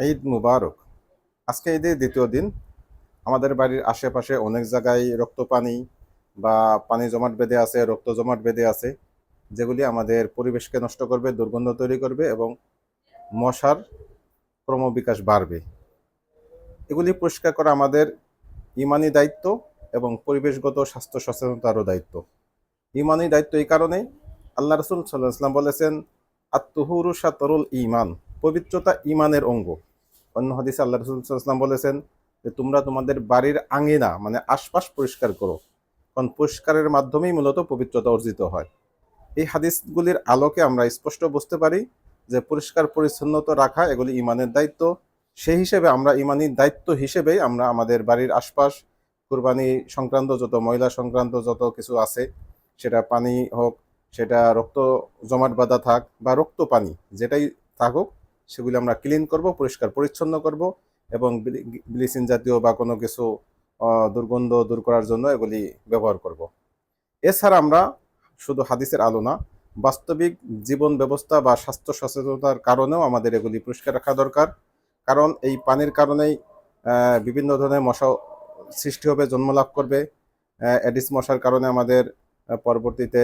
ঈদ মুবারক। আজকে ঈদের দ্বিতীয় দিন। আমাদের বাড়ির আশেপাশে অনেক জায়গায় রক্ত পানি বা পানি জমাট বেঁধে আছে, রক্ত জমাট বেঁধে আছে, যেগুলি আমাদের পরিবেশকে নষ্ট করবে, দুর্গন্ধ তৈরি করবে এবং মশার ক্রমবিকাশ বাড়বে। এগুলি পরিষ্কার করা আমাদের ইমানি দায়িত্ব এবং পরিবেশগত স্বাস্থ্য সচেতনতারও দায়িত্ব। ইমানি দায়িত্ব এই কারণে, আল্লাহ রসুল সাল্লাহ ইসলাম বলেছেন, আত্মহুরু শাতরুল ইমান, পবিত্রতা ইমানের অঙ্গ। অন্য হাদিসে আল্লাহ রসুল সাল্লাল্লাহু আলাইহি ওয়াসাল্লাম বলেছেন যে তোমরা তোমাদের বাড়ির আঙিনা মানে আশপাশ পরিষ্কার করো, কারণ পরিষ্কারের মাধ্যমেই মূলত পবিত্রতা অর্জিত হয়। এই হাদিসগুলির আলোকে আমরা স্পষ্ট বুঝতে পারি যে পরিষ্কার পরিচ্ছন্নতা রাখা এগুলি ইমানের দায়িত্ব। সেই হিসেবে আমরা ইমানি দায়িত্ব হিসেবেই আমরা আমাদের বাড়ির আশপাশ কুরবানি সংক্রান্ত যত ময়লা সংক্রান্ত যত কিছু আছে, সেটা পানি হোক, সেটা রক্ত জমাট বাঁধা থাক বা রক্ত পানি যেটাই থাকুক, সেগুলি আমরা ক্লিন করব, পরিষ্কার পরিচ্ছন্ন করব এবং ব্লিচিং জাতীয় বা কোনো কিছু দুর্গন্ধ দূর করার জন্য এগুলি ব্যবহার করব। এছাড়া আমরা শুধু হাদিসের আলো না, বাস্তবিক জীবন ব্যবস্থা বা স্বাস্থ্য সচেতনতার কারণেও আমাদের এগুলি পরিষ্কার রাখা দরকার। কারণ এই পানির কারণেই বিভিন্ন ধরনের মশা সৃষ্টি হবে, জন্ম লাভ করবে। এডিস মশার কারণে আমাদের পরবর্তীতে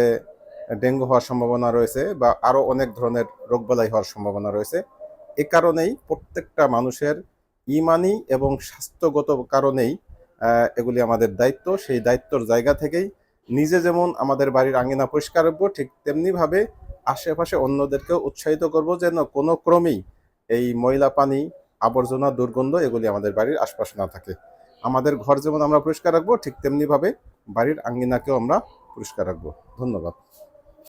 ডেঙ্গু হওয়ার সম্ভাবনা রয়েছে বা আরও অনেক ধরনের রোগবালাই হওয়ার সম্ভাবনা রয়েছে। এ কারণেই প্রত্যেকটা মানুষের ইমানি এবং স্বাস্থ্যগত কারণেই এগুলি আমাদের দায়িত্ব। সেই দায়িত্বর জায়গা থেকেই নিজে যেমন আমাদের বাড়ির আঙিনা পরিষ্কার রাখবো, ঠিক তেমনিভাবে আশেপাশে অন্যদেরকেও উৎসাহিত করব যেন কোনো ক্রমেই এই ময়লা পানি, আবর্জনা, দুর্গন্ধ এগুলি আমাদের বাড়ির আশপাশে না থাকে। আমাদের ঘর যেমন আমরা পরিষ্কার রাখবো, ঠিক তেমনিভাবে বাড়ির আঙ্গিনাকেও আমরা পরিষ্কার রাখবো। ধন্যবাদ।